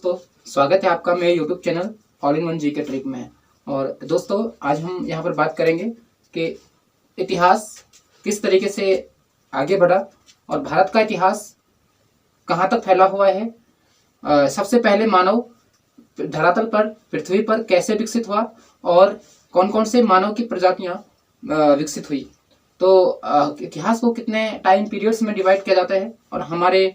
दोस्तों, स्वागत है आपका मेरे YouTube channel all in one GK trick में। और दोस्तों, आज हम यहाँ पर बात करेंगे कि इतिहास किस तरीके से आगे बढ़ा और भारत का इतिहास कहाँ तक फैला हुआ है। सबसे पहले मानव धरातल पर, पृथ्वी पर कैसे विकसित हुआ और कौन कौन से मानव की प्रजातियाँ विकसित हुई। तो इतिहास को कितने टाइम पीरियड्स में डिवाइड किया जाता है और हमारे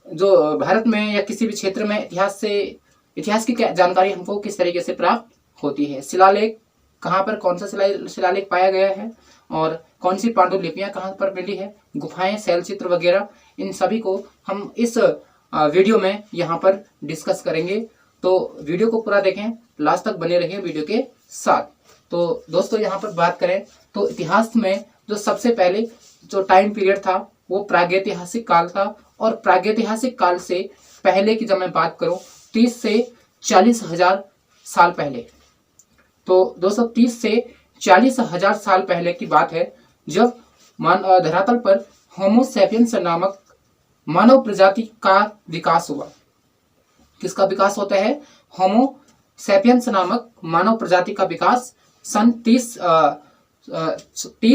जो भारत में या किसी भी क्षेत्र में इतिहास की क्या जानकारी हमको किस तरीके से प्राप्त होती है। शिलालेख कहाँ पर, कौन सा शिलालेख पाया गया है और कौन सी पांडुलिपियां कहाँ पर मिली है, गुफाएं, शैलचित्र वगैरह, इन सभी को हम इस वीडियो में यहाँ पर डिस्कस करेंगे। तो वीडियो को पूरा देखें, लास्ट तक बने रहें वीडियो के साथ। तो दोस्तों, यहाँ पर बात करें तो इतिहास में जो सबसे पहले जो टाइम पीरियड था वो प्रागैतिहासिक काल था। और प्रागैतिहासिक काल से पहले की जब मैं बात करूं 30 से 40 हजार साल पहले, तो दोस्तों 30 से 40 हजार साल पहले की बात है जब धरातल पर होमो सैपियंस नामक मानव प्रजाति का विकास हुआ। किसका विकास होता है? होमो सैपियंस नामक मानव प्रजाति का विकास सन 30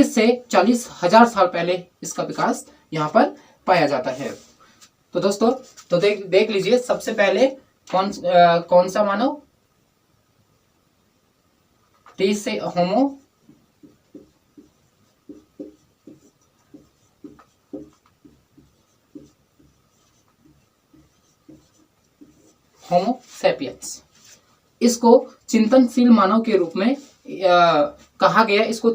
से 40 हजार साल पहले इसका विकास यहाँ पर पाया जाता है। तो दोस्तों, तो देख लीजिए, सबसे पहले कौन सा मानव 30 से होमो सैपियंस, इसको चिंतनशील मानव के रूप में कहा गया। इसको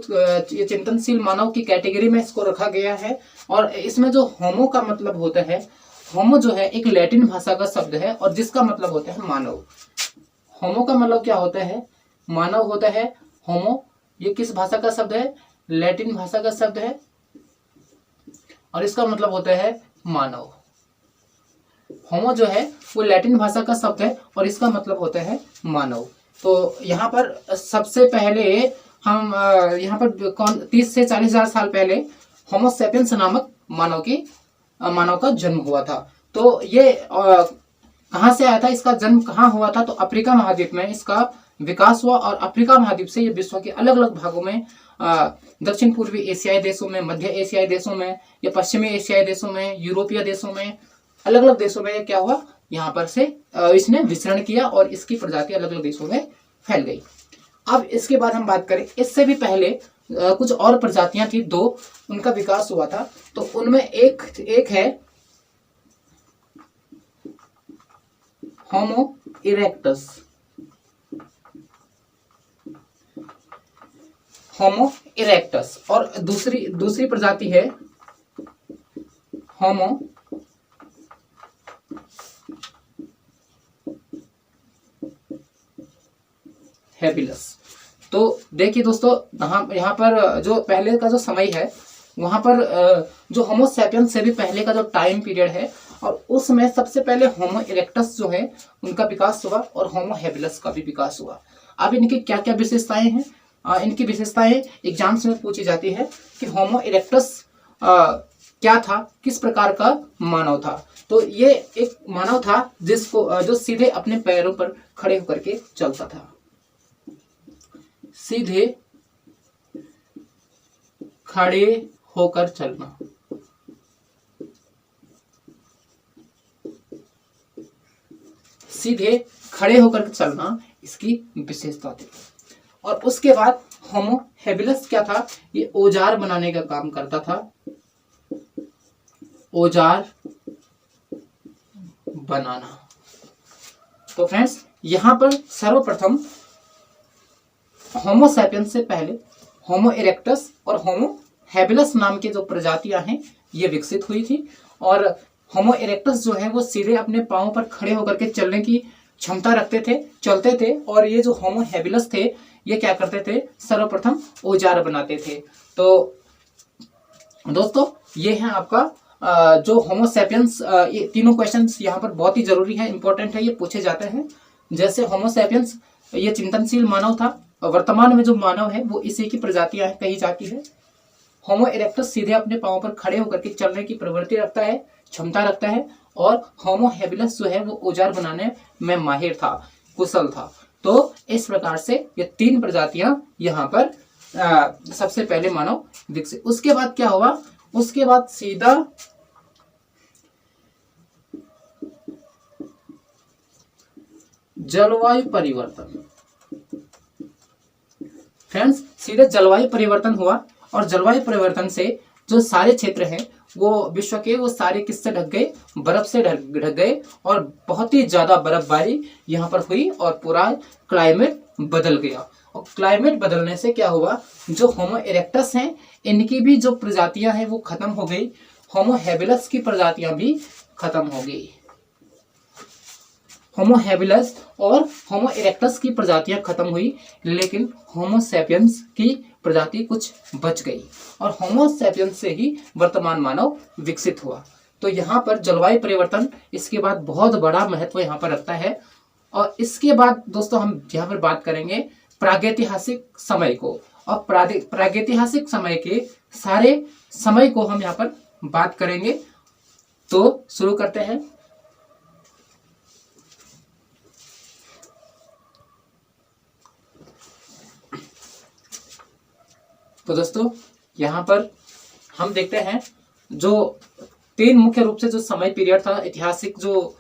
ये चिंतनशील मानव की कैटेगरी में इसको रखा गया है। और इसमें जो होमो का मतलब होता है, होमो जो है एक लैटिन भाषा का शब्द है और जिसका मतलब होता है मानव। होमो का मतलब क्या होता है? मानव होता है। होमो ये किस भाषा का शब्द है? लैटिन भाषा का शब्द है और इसका मतलब होता है मानव। होमो जो है वो लैटिन भाषा का शब्द है और इसका मतलब होता है मानव। तो यहाँ पर सबसे पहले हम यहाँ पर 30 से 40 हजार साल पहले होमो सैपियंस नामक मानव का जन्म हुआ था। तो ये कहाँ से आया था, इसका जन्म कहाँ हुआ था? तो अफ्रीका महाद्वीप में इसका विकास हुआ और अफ्रीका महाद्वीप से ये विश्व के अलग अलग भागों में, दक्षिण पूर्वी एशियाई देशों में, मध्य एशियाई देशों में या पश्चिमी एशियाई देशों में, यूरोपीय देशों में, अलग अलग देशों में क्या हुआ, यहाँ पर से इसने विचरण किया और इसकी प्रजाति अलग अलग देशों में फैल गई। अब इसके बाद हम बात करें, इससे भी पहले कुछ और प्रजातियां थी, दो, उनका विकास हुआ था। तो उनमें एक है होमो इरेक्टस। होमो इरेक्टस और दूसरी प्रजाति है होमो हैबिलस। तो देखिए दोस्तों, यहाँ पर जो पहले का जो समय है वहां पर जो होमो सैपियंस से भी पहले का जो टाइम पीरियड है और उसमें सबसे पहले होमो इरेक्टस जो है उनका विकास हुआ और होमो हैबिलस का भी विकास हुआ। अब इनकी क्या क्या विशेषताएं हैं? इनकी विशेषताएं एग्जाम्स में पूछी जाती है कि होमो इरेक्टस क्या था, किस प्रकार का मानव था। तो ये एक मानव था जो सीधे अपने पैरों पर खड़े होकर के चलता था। सीधे खड़े होकर चलना, सीधे खड़े होकर चलना इसकी विशेषता थी। और उसके बाद होमो हैबिलस क्या था? ये औजार बनाने का काम करता था। औजार बनाना। तो फ्रेंड्स, यहां पर सर्वप्रथम होमो सैपियंस से पहले होमो इरेक्टस और होमो हैबिलस नाम के जो प्रजातियां हैं ये विकसित हुई थी। और होमो इरेक्टस जो है वो सीधे अपने पांवों पर खड़े होकर के चलने की क्षमता रखते थे, चलते थे। और ये जो होमो हैबिलस थे ये क्या करते थे? सर्वप्रथम औजार बनाते थे। तो दोस्तों, ये है आपका जो होमो सैपियंस। ये तीनों क्वेश्चंस यहाँ पर बहुत ही जरूरी है, इंपॉर्टेंट है, ये पूछे जाते हैं। जैसे होमो सैपियंस ये चिंतनशील मानव था, वर्तमान में जो मानव है वो इसी की प्रजातियां कही जाती है। होमो इरेक्टस सीधे अपने पांवों पर खड़े होकर के चलने की प्रवृत्ति रखता है, क्षमता रखता है। और होमो हैबिलस जो है वो औजार बनाने में माहिर था, कुशल था। तो इस प्रकार से ये 3 प्रजातियां यहाँ पर सबसे पहले मानव विकसित। उसके बाद क्या हुआ, उसके बाद सीधा जलवायु परिवर्तन। फ्रेंड्स, सीधे जलवायु परिवर्तन हुआ और जलवायु परिवर्तन से जो सारे क्षेत्र हैं वो विश्व के वो सारे किससे ढक गए, बर्फ से ढक गए और बहुत ही ज्यादा बर्फबारी यहाँ पर हुई और पूरा क्लाइमेट बदल गया। और क्लाइमेट बदलने से क्या हुआ, जो होमो इरेक्टस हैं इनकी भी जो प्रजातियां हैं वो खत्म हो गई, होमो हैबिलस की प्रजातियां भी खत्म हो गई। होमो हैबिलस और होमो इरेक्टस की प्रजातियां खत्म हुई, लेकिन होमो सैपियंस की प्रजाति कुछ बच गई और होमो सैपियंस से ही वर्तमान मानव विकसित हुआ। तो यहाँ पर जलवायु परिवर्तन इसके बाद बहुत बड़ा महत्व यहाँ पर रखता है। और इसके बाद दोस्तों हम यहाँ पर बात करेंगे प्रागैतिहासिक समय को, और प्रागैतिहासिक समय के सारे समय को हम यहाँ पर बात करेंगे। तो शुरू करते हैं। तो दोस्तों यहाँ पर हम देखते हैं जो 3 मुख्य रूप से जो समय पीरियड था, ऐतिहासिक जो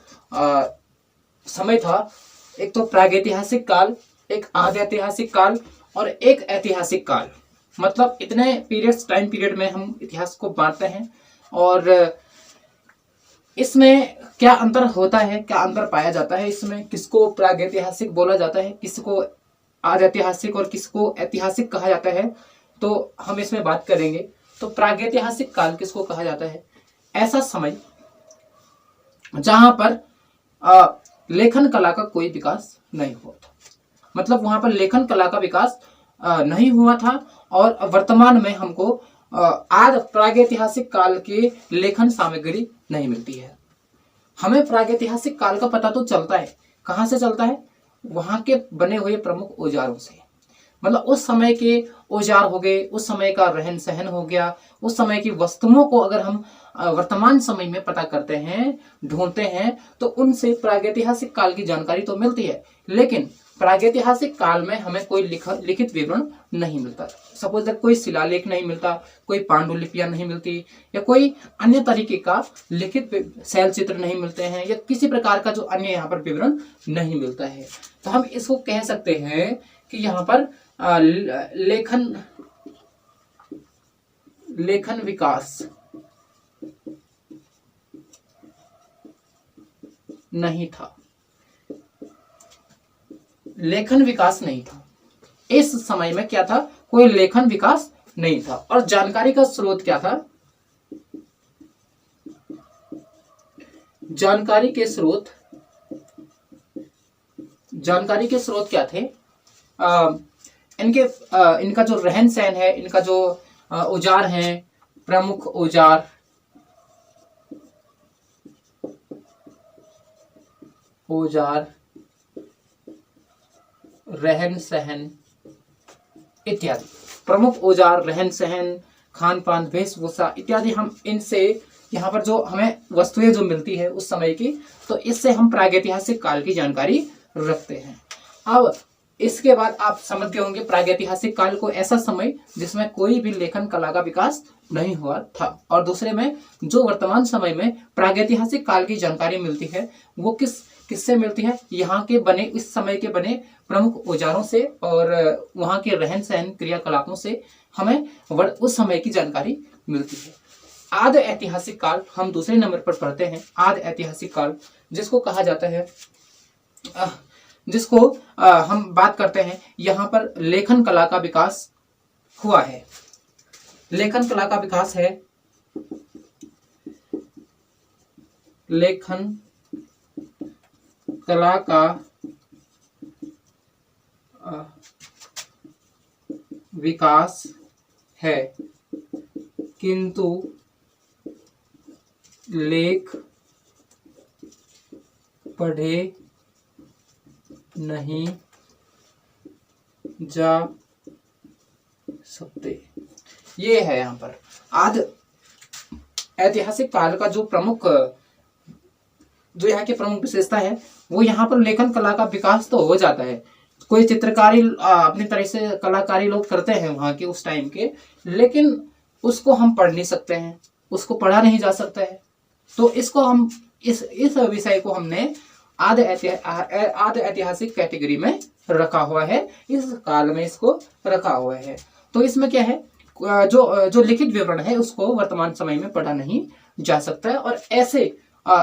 समय था, एक तो प्रागैतिहासिक काल, एक आद्य ऐतिहासिक काल और एक ऐतिहासिक काल। मतलब इतने पीरियड्स, टाइम पीरियड में हम इतिहास को बांटते हैं। और इसमें क्या अंतर होता है, क्या अंतर पाया जाता है, इसमें किसको प्रागैतिहासिक बोला जाता है, किसको आद्य ऐतिहासिक और किसको ऐतिहासिक कहा जाता है, तो हम इसमें बात करेंगे। तो प्रागैतिहासिक काल किसको कहा जाता है, ऐसा समय जहां पर लेखन कला का कोई विकास नहीं हुआ था। मतलब वहां पर लेखन कला का विकास नहीं हुआ था और वर्तमान में हमको आज प्रागैतिहासिक काल की लेखन सामग्री नहीं मिलती है। हमें प्रागैतिहासिक काल का पता तो चलता है, कहाँ से चलता है, वहां के बने हुए प्रमुख औजारों से। मतलब उस समय के औजार हो गए, उस समय का रहन सहन हो गया, उस समय की वस्तुओं को अगर हम वर्तमान समय में पता करते हैं, ढूंढते हैं, तो उनसे प्रागैतिहासिक काल की जानकारी तो मिलती है। लेकिन प्रागैतिहासिक काल में हमें कोई लिखित विवरण नहीं मिलता। सपोज दैट कोई शिलालेख नहीं मिलता, कोई पांडुलिपियां नहीं मिलती, या कोई अन्य तरीके का लिखित शैल चित्र नहीं मिलते हैं, या किसी प्रकार का जो अन्य यहाँ पर विवरण नहीं मिलता है। तो हम इसको कह सकते हैं कि यहाँ पर लेखन विकास नहीं था। लेखन विकास नहीं था इस समय में। क्या था, कोई लेखन विकास नहीं था। और जानकारी का स्रोत क्या था, जानकारी के स्रोत क्या थे, इनका जो रहन सहन है, इनका जो औजार हैं, प्रमुख औजार, रहन सहन इत्यादि। प्रमुख औजार, रहन सहन, खान पान, वेशभूषा इत्यादि, हम इनसे यहाँ पर जो हमें वस्तुएं जो मिलती है उस समय की, तो इससे हम प्रागैतिहासिक काल की जानकारी रखते हैं। अब इसके बाद आप समझ गए होंगे प्रागैतिहासिक काल को ऐसा समय जिसमें कोई भी लेखन कला का विकास नहीं हुआ था। और दूसरे में जो वर्तमान समय में प्रागैतिहासिक काल की जानकारी मिलती है वो किससे मिलती है, यहाँ के बने, इस समय के बने प्रमुख औजारों से और वहाँ के रहन सहन क्रियाकलापों से हमें उस समय की जानकारी मिलती है। आद्य ऐतिहासिक काल हम दूसरे नंबर पर पढ़ते हैं। आद्य ऐतिहासिक काल जिसको कहा जाता है, जिसको हम बात करते हैं, यहाँ पर लेखन कला का विकास हुआ है। लेखन कला का विकास है, लेखन कला का विकास है, किंतु लेख पढ़े नहीं जा सकते। ये है यहाँ पर आद्य ऐतिहासिक काल का जो प्रमुख जो यहाँ की प्रमुख विशेषता है वो यहाँ पर लेखन कला का विकास तो हो जाता है। कोई चित्रकारी अपनी तरह से कलाकारी लोग करते हैं वहाँ के उस टाइम के, लेकिन उसको हम पढ़ नहीं सकते हैं, उसको पढ़ा नहीं जा सकता है। तो इसको हम इस विषय को हमने आद्य ऐतिहासिक कैटेगरी में रखा हुआ है, इस काल में इसको रखा हुआ है। तो इसमें क्या है, जो लिखित विवरण है उसको वर्तमान समय में पढ़ा नहीं जा सकता है, और ऐसे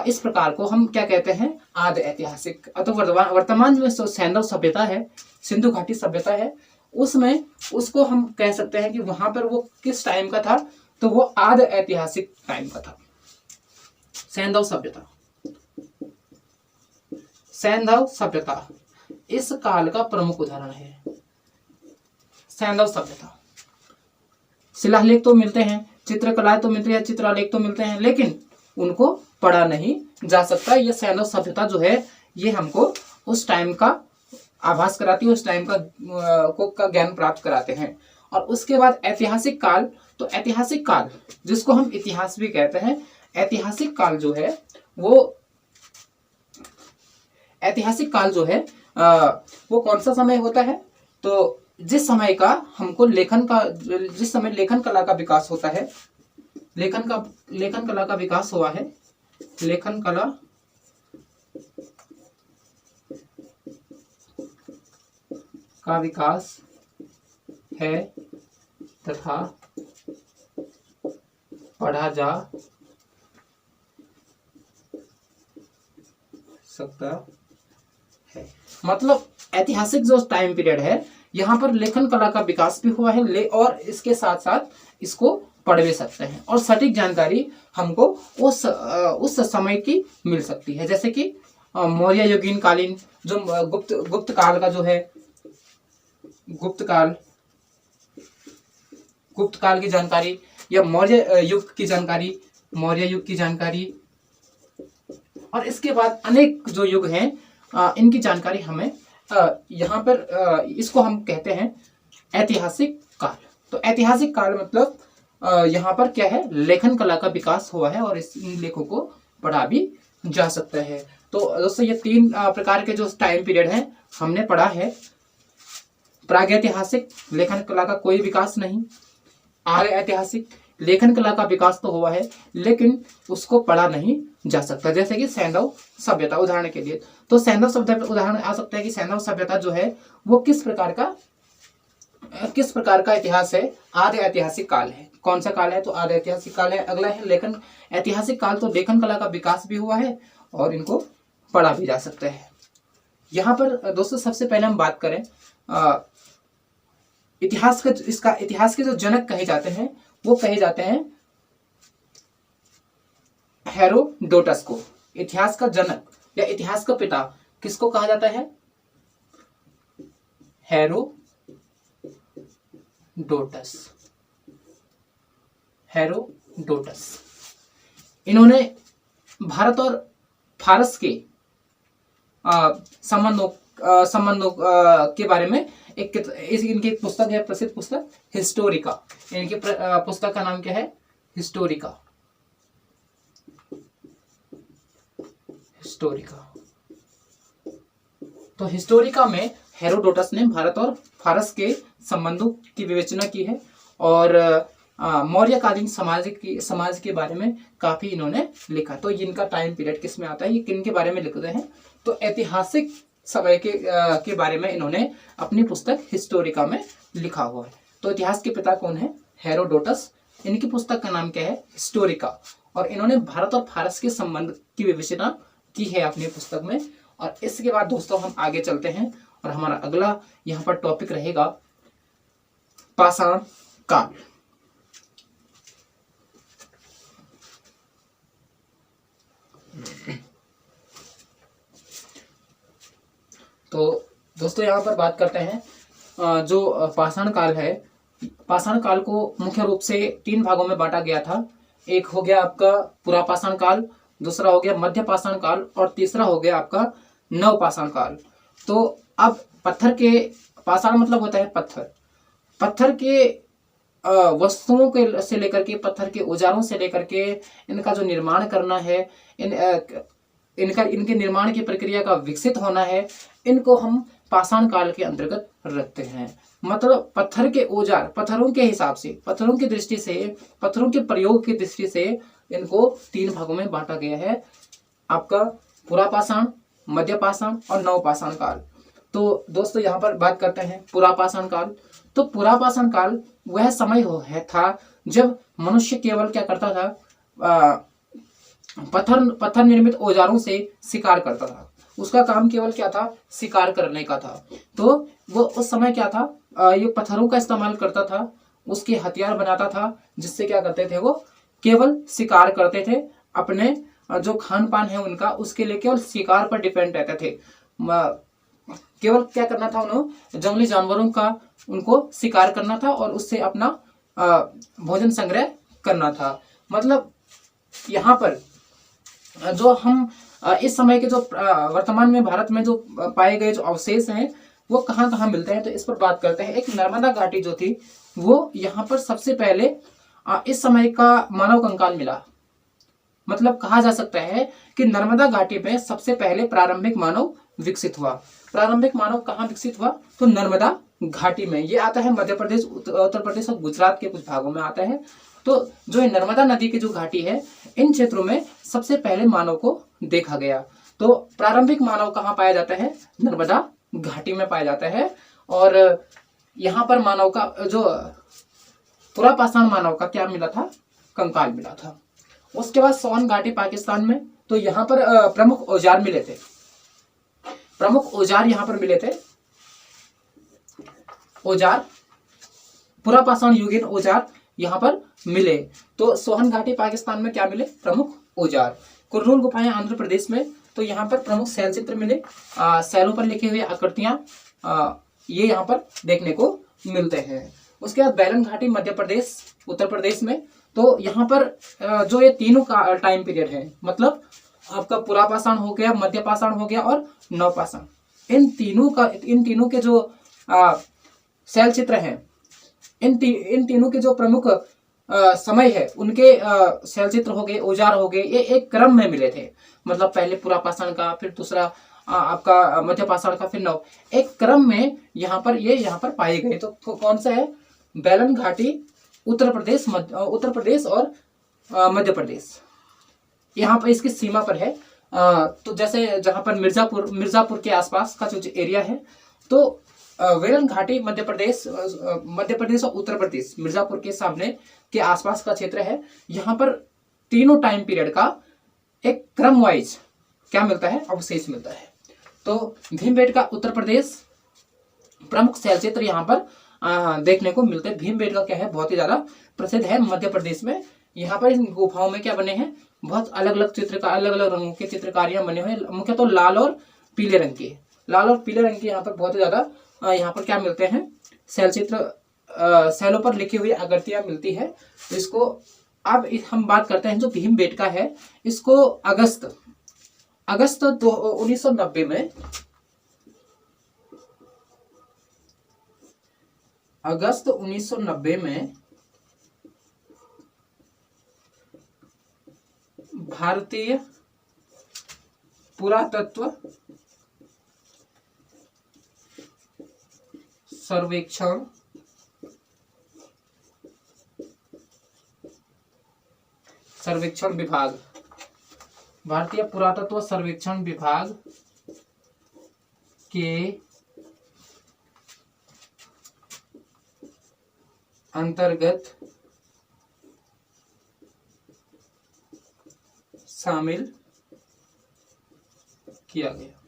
इस प्रकार को हम क्या कहते हैं, आद्य ऐतिहासिक। तो वर्तमान में सैंधव सभ्यता है, सिंधु घाटी सभ्यता है, उसमें उसको हम कह सकते हैं कि वहां पर वो किस टाइम का था, तो वो आद्य ऐतिहासिक टाइम का था। सैंधव सभ्यता, सैंधव सभ्यता इस काल का प्रमुख उदाहरण है। सैंधव सभ्यता, शिलालेख तो मिलते हैं, चित्रकला तो मिलती है, चित्रालेख तो मिलते हैं, लेकिन उनको पढ़ा नहीं जा सकता। ये सैंधव सभ्यता जो है ये हमको उस टाइम का आभास कराती है, उस टाइम का ज्ञान प्राप्त कराते हैं। और उसके बाद ऐतिहासिक काल, तो ऐतिहासिक काल जिसको हम इतिहास भी कहते हैं, ऐतिहासिक काल जो है वो ऐतिहासिक काल जो है वो कौन सा समय होता है, तो जिस समय का हमको जिस समय लेखन कला का विकास होता है, लेखन कला का विकास हुआ है, लेखन कला का विकास है तथा पढ़ा जा सकता है। मतलब ऐतिहासिक जो टाइम पीरियड है यहाँ पर लेखन कला का विकास भी हुआ है, और इसके साथ साथ इसको पढ़ भी सकते हैं, और सटीक जानकारी हमको उस समय की मिल सकती है। जैसे कि मौर्य युगीन कालीन जो गुप्त काल का जो है, गुप्त काल की जानकारी, या मौर्य युग की जानकारी, और इसके बाद अनेक जो युग हैं इनकी जानकारी हमें यहाँ पर इसको हम कहते हैं ऐतिहासिक काल। तो ऐतिहासिक काल मतलब यहाँ पर क्या है, लेखन कला का विकास हुआ है, और इन लेखों को पढ़ा भी जा सकता है। तो दोस्तों ये तीन प्रकार के जो टाइम पीरियड हैं हमने पढ़ा है। प्रागैतिहासिक, लेखन कला का कोई विकास नहीं। आर्य ऐतिहासिक, लेखन कला का विकास तो हुआ है लेकिन उसको पढ़ा नहीं जा सकता। जैसे कि सैंधव सभ्यता उदाहरण के लिए, तो सैंधव सभ्यता उदाहरण आ सकता है कि सैंधव सभ्यता जो है वो किस प्रकार का इतिहास है, आद्य ऐतिहासिक काल है। कौन सा काल है, तो आद्य ऐतिहासिक काल है। अगला है लेखन ऐतिहासिक काल, तो लेखन कला का विकास भी हुआ है और इनको पढ़ा भी जा सकता है। यहाँ पर दोस्तों सबसे पहले हम बात करें इतिहास के जो जनक कहे जाते हैं वो कहे जाते हैं हेरोडोटस को। इतिहास का जनक या इतिहास का पिता किसको कहा जाता है, हेरोडोटस। इन्होंने भारत और फारस के संबंधों के बारे में इनकी एक पुस्तक है, प्रसिद्ध पुस्तक हिस्टोरिका। इनकी पुस्तक का नाम क्या है, हिस्टोरिका। तो हिस्टोरिका में हेरोडोटस ने भारत और फारस के संबंधों की विवेचना की है, और मौर्यकालीन समाज के बारे में काफी इन्होंने लिखा। तो इनका टाइम पीरियड किस में आता है, ये किन के बारे में लिखते हैं, तो ऐतिहासिक समय के बारे में इन्होंने अपनी पुस्तक हिस्टोरिका में लिखा हुआ है। तो इतिहास के पिता कौन है, हेरोडोटस। इनकी पुस्तक का नाम क्या है, हिस्टोरिका, और इन्होंने भारत और फारस के संबंध की विवेचना की है अपनी पुस्तक में। और इसके बाद दोस्तों हम आगे चलते हैं, और हमारा अगला यहाँ पर टॉपिक रहेगा पाषाण काल। तो दोस्तों यहाँ पर बात करते हैं जो पाषाण काल है। पाषाण काल को मुख्य रूप से 3 भागों में बांटा गया था। एक हो गया आपका पुरापाषाण काल, दूसरा हो गया मध्य पाषाण काल, और तीसरा हो गया आपका नवपाषाण काल। तो अब पत्थर के, पाषाण मतलब होता है पत्थर के वस्तुओं के से लेकर के, पत्थर के औजारों से लेकर के इनका जो निर्माण करना है, इनके निर्माण की प्रक्रिया का विकसित होना है, इनको हम पाषाण काल के अंतर्गत रखते हैं। मतलब पत्थर के औजार, पत्थरों के हिसाब से, पत्थरों की दृष्टि से, पत्थरों के प्रयोग की दृष्टि से इनको 3 भागों में बांटा गया है, आपका पुरापाषाण, मध्यपाषाण और नवपाषाण काल। तो दोस्तों यहाँ पर बात करते हैं पुरापाषाण काल। तो पुरापाषाण काल वह समय था जब मनुष्य केवल क्या करता था, पत्थर निर्मित औजारों से शिकार करता था। उसका काम केवल क्या था, शिकार करने का था। तो वो उस समय क्या था, ये पत्थरों का इस्तेमाल करता था, उसके हथियार बनाता था, जिससे क्या करते थे, वो केवल शिकार करते थे। अपने जो खान पान है उनका, उसके लिए केवल शिकार पर डिपेंड रहते थे। केवल क्या करना था, उन्होंने जंगली जानवरों का उनको शिकार करना था और उससे अपना भोजन संग्रह करना था। मतलब यहाँ पर जो हम इस समय के जो वर्तमान में भारत में जो पाए गए जो अवशेष हैं वो कहाँ कहाँ मिलते हैं, तो इस पर बात करते हैं। एक नर्मदा घाटी जो थी वो यहाँ पर सबसे पहले इस समय का मानव कंकाल मिला। मतलब कहा जा सकता है कि नर्मदा घाटी में सबसे पहले प्रारंभिक मानव विकसित हुआ। प्रारंभिक मानव कहाँ विकसित हुआ, तो नर्मदा घाटी में। ये आता है मध्य प्रदेश, उत्तर प्रदेश और गुजरात के कुछ भागों में आता है। तो जो नर्मदा नदी की जो घाटी है, इन क्षेत्रों में सबसे पहले मानव को देखा गया। तो प्रारंभिक मानव कहाँ पाया जाता है, नर्मदा घाटी में पाया जाता है। और यहाँ पर मानव का जो पुरापाषाण मानव का क्या मिला था, कंकाल मिला था। उसके बाद सोन घाटी पाकिस्तान में, तो यहाँ पर प्रमुख औजार मिले थे। प्रमुख औजार यहाँ पर मिले थे, औजार पुरापाषाण युगीन औजार यहाँ पर मिले। तो सोहन घाटी पाकिस्तान में क्या मिले, प्रमुख औजार। कुर्नूल गुफाएं आंध्र प्रदेश में, तो यहाँ पर प्रमुख शैल चित्र मिले। शैलों पर लिखी हुई आकृतियां ये यहाँ पर देखने को मिलते हैं। उसके बाद बैलन घाटी मध्य प्रदेश, उत्तर प्रदेश में, तो यहाँ पर जो ये तीनों का टाइम पीरियड है, मतलब आपका पुरापाषाण हो गया, मध्यपाषाण हो गया और नवपाषाण, इन तीनों के जो शैल चित्र हैं, इन तीनों के जो प्रमुख समय है, उनके शैल चित्र हो गए, औजार हो गए, ये एक क्रम में मिले थे। मतलब पहले पुरापाषाण का, फिर दूसरा आपका मध्यपाषाण का, फिर नव, एक क्रम में यहाँ पर पाए गए। तो कौन सा है, बैलन घाटी, उत्तर प्रदेश और मध्य प्रदेश, यहाँ पर इसकी सीमा पर है। तो जैसे जहाँ पर मिर्जापुर के आसपास का जो एरिया है, तो वेलन घाटी मध्य प्रदेश और उत्तर प्रदेश, मिर्जापुर के सामने के आसपास का क्षेत्र है। यहाँ पर तीनों टाइम पीरियड का एक क्रम वाइज क्या मिलता है, अवशेष मिलता है। तो भीमबेटका उत्तर प्रदेश, प्रमुख शैल चित्र यहाँ पर देखने को मिलते हैं। भीमबेटका क्या है, बहुत ही ज्यादा प्रसिद्ध है मध्य प्रदेश में। यहाँ पर इन गुफाओं में क्या बने हैं, बहुत अलग अलग रंगों के चित्रकारियां बने हुए हैं, मुख्य तो लाल और पीले रंग के। यहाँ पर बहुत ही ज्यादा यहाँ पर क्या मिलते हैं, शैल चित्र, शैलों पर लिखी हुई आकृतियां मिलती है। तो इसको अब हम बात करते हैं जो भीमबेटका है, इसको अगस्त 1990 में, अगस्त 1990 में भारतीय पुरातत्व सर्वेक्षण विभाग, भारतीय पुरातत्व सर्वेक्षण विभाग के अंतर्गत शामिल किया गया।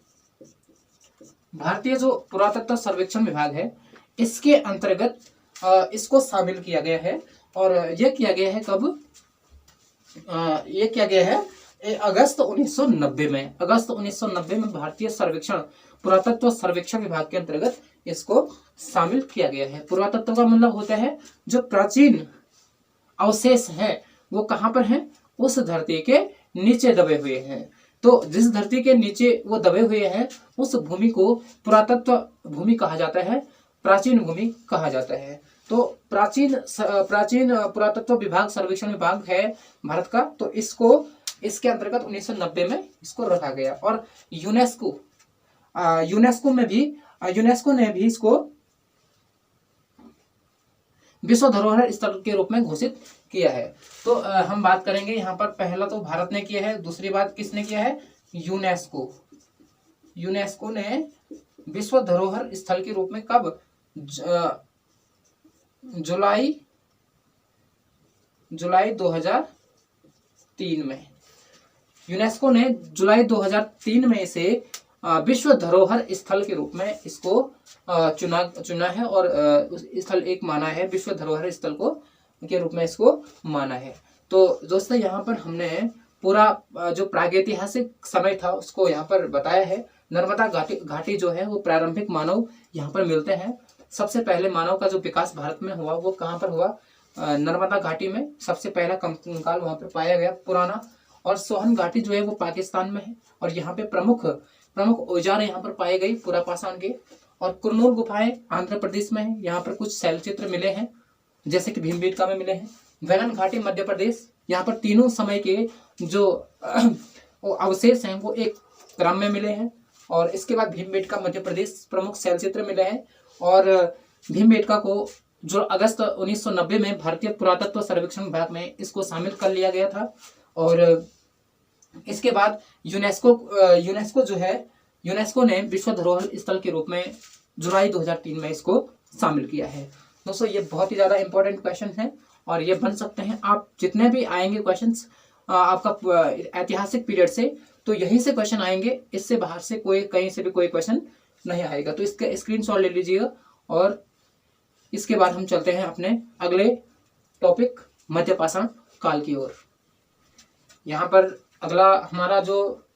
भारतीय जो पुरातत्व सर्वेक्षण विभाग है, इसके अंतर्गत इसको शामिल किया गया है। और यह किया गया है कब, ये किया गया है अगस्त 1990 में। अगस्त 1990 में भारतीय पुरातत्व सर्वेक्षण विभाग के अंतर्गत इसको शामिल किया गया है। पुरातत्व का मतलब होता है जो प्राचीन अवशेष है वो कहाँ पर हैं, उस धरती के नीचे दबे हुए हैं। तो जिस धरती के नीचे वो दबे हुए हैं उस भूमि को पुरातत्व भूमि कहा जाता है, प्राचीन भूमि कहा जाता है। तो प्राचीन पुरातत्व विभाग सर्वेक्षण विभाग है भारत का, तो इसको इसके अंतर्गत 1990 में इसको रखा गया। और यूनेस्को ने भी इसको विश्व धरोहर स्थल के रूप में घोषित किया है। तो हम बात करेंगे यहाँ पर, पहला तो भारत ने किया है, दूसरी बात किसने किया है, यूनेस्को ने विश्व धरोहर स्थल के रूप में कब, जुलाई 2003 में। यूनेस्को ने जुलाई 2003 में इसे विश्व धरोहर स्थल के रूप में इसको चुना है और स्थल एक माना है, विश्व धरोहर स्थल को के रूप में इसको माना है। तो दोस्तों यहाँ पर हमने पूरा जो प्रागैतिहासिक समय था उसको यहाँ पर बताया है। नर्मदा घाटी जो है वो प्रारंभिक मानव यहाँ पर मिलते हैं। सबसे पहले मानव का जो विकास भारत में हुआ वो कहाँ पर हुआ, नर्मदा घाटी में सबसे पहला कंकाल वहाँ पर पाया गया पुराना। और सोहन घाटी जो है वो पाकिस्तान में है और यहाँ पे प्रमुख औजार यहाँ पर पाए गए पुरापाषाण के। और कुरनूल गुफाएं आंध्र प्रदेश में है, यहाँ पर कुछ शैलचित्र मिले हैं जैसे कि भीमबेटका में मिले हैं। वैगन घाटी मध्य प्रदेश, यहाँ पर तीनों समय के जो अवशेष हैं वो एक क्रम में मिले हैं। और इसके बाद भीमबेटका मध्य प्रदेश प्रमुख शैलचित्र मिले हैं। और भीमबेटका को जो अगस्त 1990 में भारतीय पुरातत्व सर्वेक्षण विभाग में इसको शामिल कर लिया गया था। और इसके बाद यूनेस्को ने विश्व धरोहर स्थल के रूप में जुलाई 2003 में इसको शामिल किया है। दोस्तों ये बहुत ही ज़्यादा इंपॉर्टेंट क्वेश्चन है और ये बन सकते हैं, आप जितने भी आएंगे क्वेश्चंस आपका ऐतिहासिक पीरियड से, तो यहीं से क्वेश्चन आएंगे, इससे बाहर से कहीं से भी कोई क्वेश्चन नहीं आएगा। तो इसका स्क्रीनशॉट ले लीजिएगा। और इसके बाद हम चलते हैं अपने अगले टॉपिक मध्यपाषाण काल की ओर। यहाँ पर अगला हमारा जो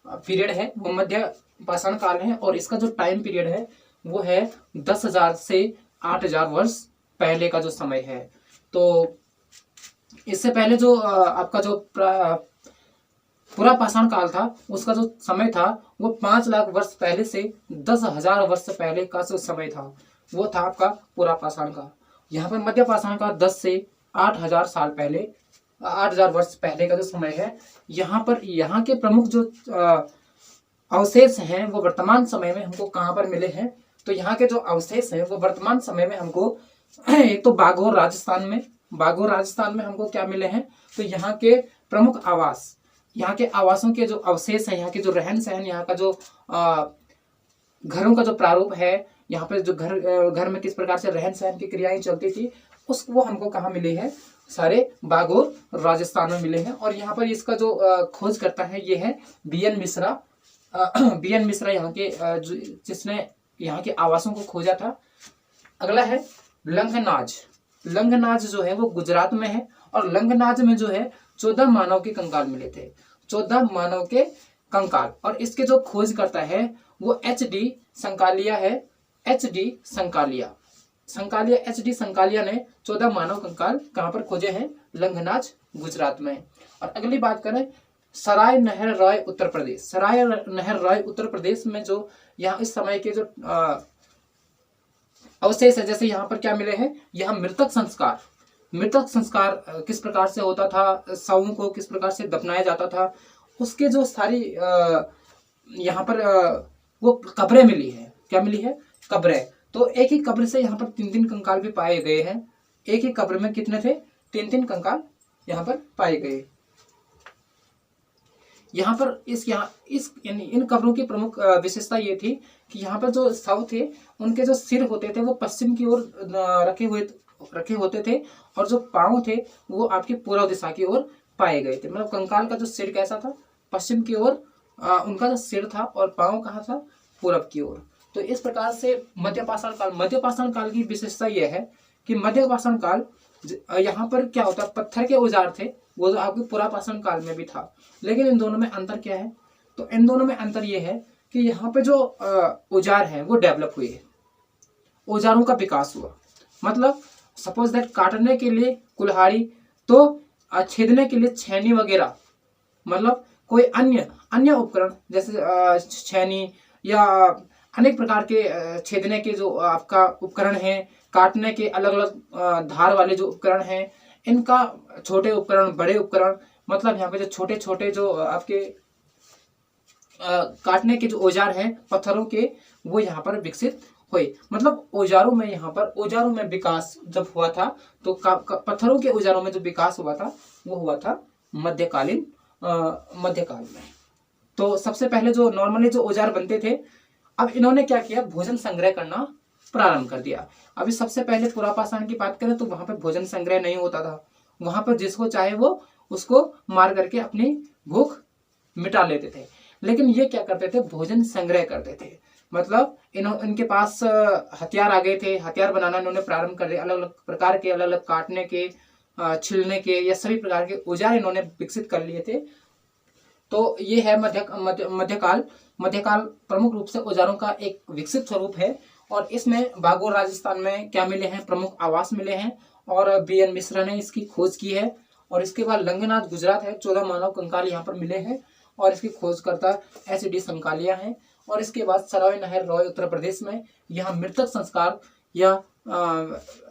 पीरियड है वो मध्यपाषाण काल है और इसका जो टाइम पीरियड है वो है 10,000 से 8,000 वर्ष पहले का जो समय है। तो इससे पहले जो आपका जो पुरापाषाण काल था उसका जो समय था वो 5 लाख वर्ष पहले से 10,000 वर्ष पहले का जो समय था वो था आपका पुरापाषाण का। यहाँ पर मध्यपाषाण का 10 से 8,000 साल पहले, 8,000 वर्ष पहले का जो समय है। यहाँ के प्रमुख जो अवशेष हैं वो वर्तमान समय में हमको कहाँ पर मिले हैं, तो यहाँ के जो अवशेष हैं वो वर्तमान समय में हमको एक तो बागोर राजस्थान में हमको क्या मिले हैं, तो यहाँ के प्रमुख आवास, यहाँ के आवासों के जो अवशेष हैं, यहाँ के जो रहन सहन, यहाँ का जो घरों का जो प्रारूप है, यहाँ पर जो घर में किस प्रकार से रहन सहन की क्रियाएं चलती थी वो हमको कहाँ मिली है, सारे बागोर राजस्थान में मिले हैं। और यहाँ पर इसका जो खोज करता है ये है BN मिश्रा यहाँ के जिसने यहाँ के आवासों को खोजा था। अगला है लंगनाज जो है वो गुजरात में है और लंगनाज में जो है 14 मानव के कंकाल मिले थे, 14 मानव के कंकाल। और इसके जो खोज करता है वो HD संकालिया है, HD संकालिया ने 14 मानव कंकाल कहाँ पर खोजे हैं, लंगनाज गुजरात में। और अगली बात करें सराय नहर राय उत्तर प्रदेश में जो यहाँ इस समय के जो अवशेष है, जैसे यहाँ पर क्या मिले हैं, यहाँ मृतक संस्कार किस प्रकार से होता था, शवों को किस प्रकार से दफनाया जाता था, उसके जो सारी यहाँ पर वो कब्रें मिली है। क्या मिली है, कब्रें। तो एक ही कब्र से यहाँ पर 3 कंकाल भी पाए गए हैं। एक ही कब्र में कितने थे, 3 कंकाल यहाँ पर पाए गए। यहाँ पर इन कब्रों की प्रमुख विशेषता ये थी कि यहाँ पर जो शव थे उनके जो सिर होते थे वो पश्चिम की ओर रखे होते थे और जो पांव थे वो आपकी पूर्व दिशा की ओर पाए गए थे। मतलब कंकाल का जो सिर कैसा था, पश्चिम की ओर उनका जो सिर था और पांव कहाँ था, पूरब की ओर। तो इस प्रकार से मध्यपाषाण काल की विशेषता यह है कि मध्यपाषाण काल यहाँ पर क्या होता है, पत्थर के औजार थे, वो तो आपके पुरापाषाण काल में भी था। लेकिन इन दोनों में अंतर क्या है, तो इन दोनों में अंतर यह है कि यहाँ पे जो औजार हैं वो डेवलप हुए, औजारों का विकास हुआ। मतलब सपोज दैट काटने के लिए कुल्हाड़ी, तो छेदने के लिए छेनी वगैरह, मतलब कोई अन्य उपकरण जैसे छेनी या अनेक प्रकार के छेदने के जो आपका उपकरण हैं, काटने के अलग अलग धार वाले जो उपकरण हैं, इनका छोटे उपकरण, बड़े उपकरण, मतलब यहाँ पे जो छोटे छोटे जो आपके काटने के जो औजार हैं पत्थरों के, वो यहाँ पर विकसित हुए। मतलब औजारों में, यहाँ पर औजारों में विकास जब हुआ था तो पत्थरों के औजारों में जो विकास हुआ था वो हुआ था मध्यकालीन मध्यकाल में। तो सबसे पहले जो नॉर्मली जो औजार बनते थे, अब इन्होंने क्या किया, भोजन संग्रह करना प्रारंभ कर दिया। अभी सबसे पहले पुरापाषाण की बात करें तो वहां पर भोजन संग्रह नहीं होता था। वहां पर जिसको चाहे वो उसको मार करके अपनी भूख मिटा लेते थे। लेकिन ये क्या करते थे, भोजन संग्रह करते थे। मतलब इनके पास हथियार आ गए थे, हथियार बनाना इन्होंने प्रारंभ कर दिया। अलग अलग प्रकार के, अलग अलग काटने के, छिलने के, या सभी प्रकार के औजार इन्होंने विकसित कर लिए थे। तो ये है मध्यकाल। मध्यकाल प्रमुख रूप से औजारों का एक विकसित स्वरूप है। और इसमें बागोर राजस्थान में क्या मिले हैं, प्रमुख आवास मिले हैं, और BN मिश्रा ने इसकी खोज की है। और इसके बाद लंगनाथ गुजरात है, 14 मानव कंकाल यहाँ पर मिले हैं, और इसकी खोजकर्ता SD संकालिया है। और इसके बाद सराय नहर रॉय उत्तर प्रदेश में, यहाँ मृतक संस्कार या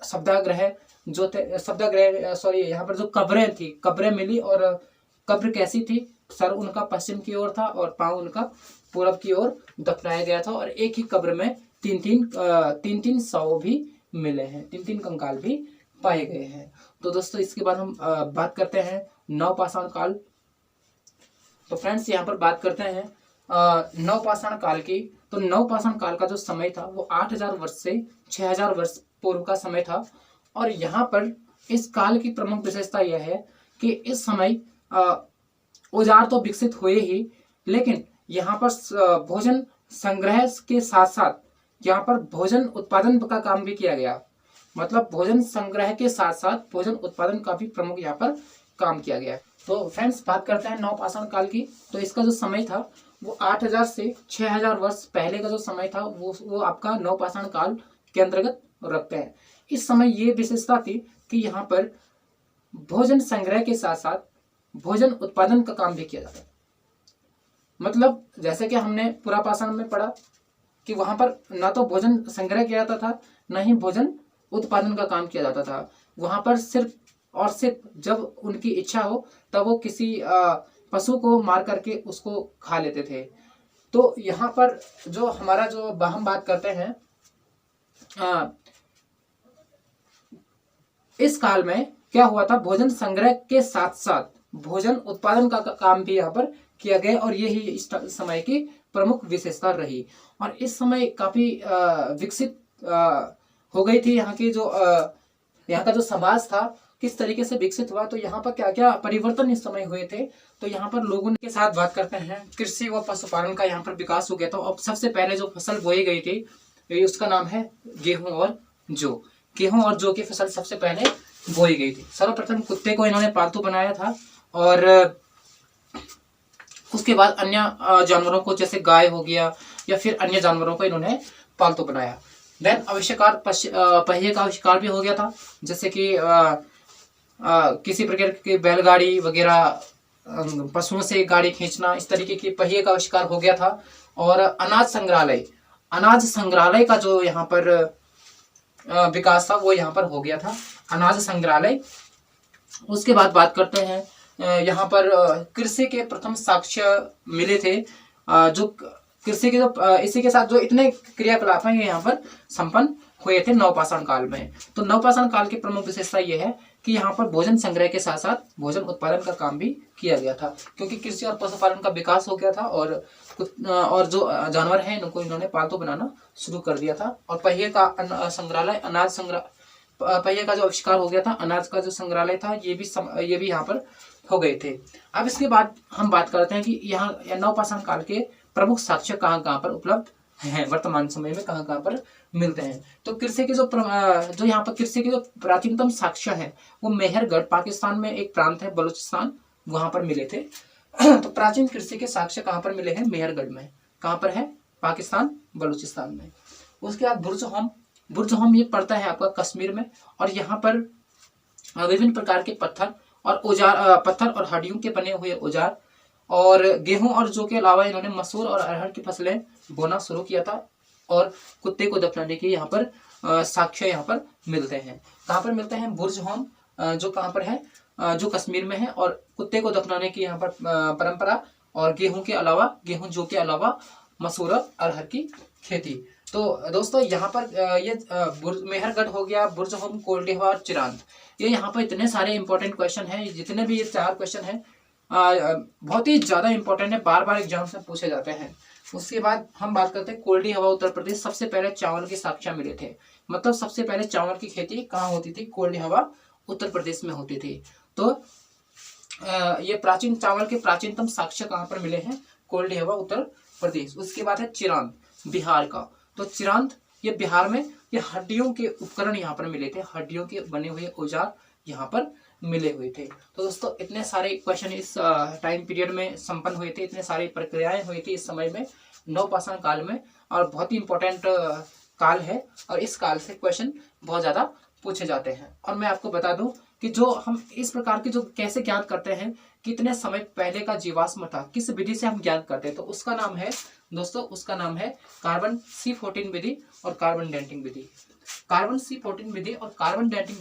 शब्दाग्रह जो थे, शब्दाग्रह सॉरी, यहाँ पर जो कब्रें थी, कब्रें मिली। और कब्र कैसी थी, सर उनका पश्चिम की ओर था और पांव उनका पूरब की ओर दफनाया गया था। और एक ही कब्र में तीन शव भी मिले हैं, तीन कंकाल भी पाए गए हैं। तो दोस्तों इसके बाद हम बात करते हैं नवपाषाण काल। तो फ्रेंड्स यहाँ पर बात करते हैं नवपाषाण काल की। तो नवपाषाण काल का जो समय था वो 8000 वर्ष से 6000 वर्ष पूर्व का समय था। और यहाँ पर इस काल की प्रमुख विशेषता यह है कि इस समय औजार तो विकसित हुए ही, लेकिन यहाँ पर भोजन संग्रह के साथ साथ यहाँ पर भोजन उत्पादन का काम भी किया गया। मतलब भोजन संग्रह के साथ साथ भोजन उत्पादन का भी प्रमुख यहाँ पर काम किया गया। तो फ्रेंड्स बात करते हैं नवपाषाण काल की। तो इसका जो समय था वो 8000 से 6000 वर्ष पहले का जो समय था वो आपका नवपाषाण काल के अंतर्गत रखते हैं। इस समय ये विशेषता थी कि यहाँ पर भोजन संग्रह के साथ साथ भोजन उत्पादन का काम भी किया जाता है। मतलब जैसे कि हमने पुरापाषाण में पढ़ा कि वहां पर ना तो भोजन संग्रह किया जाता था, ना ही भोजन उत्पादन का काम किया जाता था। वहां पर सिर्फ और सिर्फ जब उनकी इच्छा हो तब वो किसी पशु को मार करके उसको खा लेते थे। तो यहाँ पर जो हमारा जो हम बात करते हैं इस काल में क्या हुआ था, भोजन संग्रह के साथ साथ भोजन उत्पादन का काम भी यहाँ पर किया गया। और यही इस समय की प्रमुख विशेषता रही। और इस समय काफी विकसित हो गई थी यहाँ की जो यहाँ का जो समाज था, किस तरीके से विकसित हुआ। तो यहाँ पर क्या क्या परिवर्तन इस समय हुए थे, तो यहाँ पर लोगों के साथ बात करते हैं। कृषि व पशुपालन का यहाँ पर विकास हो गया था। अब सबसे पहले जो फसल बोई गई थी उसका नाम है गेहूं और जौ। गेहूं और जौ की फसल सबसे पहले बोई गई थी। सर्वप्रथम कुत्ते को इन्होंने पालतू बनाया था, और उसके बाद अन्य जानवरों को, जैसे गाय हो गया या फिर अन्य जानवरों को इन्होंने पालतू बनाया। देन आविष्कार, पहिए का आविष्कार भी हो गया था, जैसे कि किसी प्रकार की बैलगाड़ी वगैरह, पशुओं से गाड़ी खींचना, इस तरीके की पहिए का आविष्कार हो गया था। और अनाज संग्रहालय का जो यहाँ पर विकास था वो यहाँ पर हो गया था, अनाज संग्रहालय। उसके बाद बात करते हैं यहाँ पर कृषि के प्रथम साक्ष्य मिले थे। जो कृषि के जो इसी के साथ जो इतने क्रियाकलाप हैं यहाँ पर संपन्न हुए थे नवपाषाण काल में। तो नवपाषाण काल की प्रमुख विशेषता ये है कि यहाँ पर भोजन संग्रह के साथ साथ भोजन उत्पादन का काम भी किया गया था, क्योंकि कृषि और पशुपालन का विकास हो गया था। और जो जानवर हैं इनको इन्होंने पालतू बनाना शुरू कर दिया था। और पहिए का संग्रहालय, अनाज संग्रह, पहिए का जो आविष्कार हो गया था, अनाज का जो संग्रहालय था, ये भी यहाँ पर हो गए थे। अब इसके बाद हम बात करते हैं कि यहाँ नवपाषाण काल के प्रमुख साक्ष्य कहाँ पर उपलब्ध हैं, वर्तमान समय में कहाँ पर मिलते हैं। तो कृषि के जो यहाँ पर कृषि के जो प्राचीनतम साक्ष्य है वो मेहरगढ़, पाकिस्तान में एक प्रांत है बलूचिस्तान, वहां पर मिले थे। तो प्राचीन कृषि के साक्ष्य कहाँ पर मिले हैं, मेहरगढ़ में। कहाँ पर है, पाकिस्तान बलूचिस्तान में। उसके बाद बुर्ज होम ये पड़ता है आपका कश्मीर में। और यहाँ पर विभिन्न प्रकार के पत्थर और हड्डियों के बने हुए औजार और गेहूं और जौ के अलावा इन्होंने मसूर और अरहर की फसलें बोना शुरू किया था। और कुत्ते को दफनाने के यहाँ पर साक्ष्य यहाँ पर मिलते हैं। कहाँ पर मिलते हैं, बुर्ज होम, जो कहाँ पर है, जो कश्मीर में है, और कुत्ते को दफनाने की यहाँ पर परंपरा, और गेहूं के अलावा, गेहूं जौ के अलावा मसूर अरहर की खेती। तो दोस्तों यहाँ पर ये मेहरगढ़ हो गया, बुर्जहोम, कोल्डिहवा और चिरांद, ये यहाँ पर इतने सारे इंपॉर्टेंट क्वेश्चन हैं। जितने भी ये 4 क्वेश्चन हैं बहुत ही ज्यादा इंपॉर्टेंट है, बार बार एग्जाम से पूछे जाते हैं। उसके बाद हम बात करते हैं कोल्डिहवा उत्तर प्रदेश। सबसे पहले चावल के साक्ष्य मिले थे, मतलब सबसे पहले चावल की खेती कहाँ होती थी? कोल्डिहवा उत्तर प्रदेश में होती थी। तो ये प्राचीन चावल के प्राचीनतम साक्ष्य कहाँ पर मिले हैं? कोल्डिहवा उत्तर प्रदेश। उसके बाद है चिरांद, बिहार का। तो चिरांद ये बिहार में, ये हड्डियों के उपकरण यहाँ पर मिले थे, हड्डियों के बने हुए औजार यहाँ पर मिले हुए थे। तो दोस्तों इतने सारे क्वेश्चन इस टाइम पीरियड में संपन्न हुए थे, इतने सारी प्रक्रियाएं हुई थी इस समय में, नवपाषाण काल में, और बहुत ही इंपॉर्टेंट काल है, और इस काल से क्वेश्चन बहुत ज्यादा पूछे जाते हैं। और मैं आपको बता दूं कि जो हम इस प्रकार के जो कैसे ज्ञात करते हैं, कितने समय पहले का जीवाश्म था, किस विधि से हम ज्ञात करते हैं, तो उसका नाम है दोस्तों, उसका नाम है कार्बन C14 विधि और कार्बन डेटिंग विधि। कार्बन C14 विधि और कार्बन डेटिंग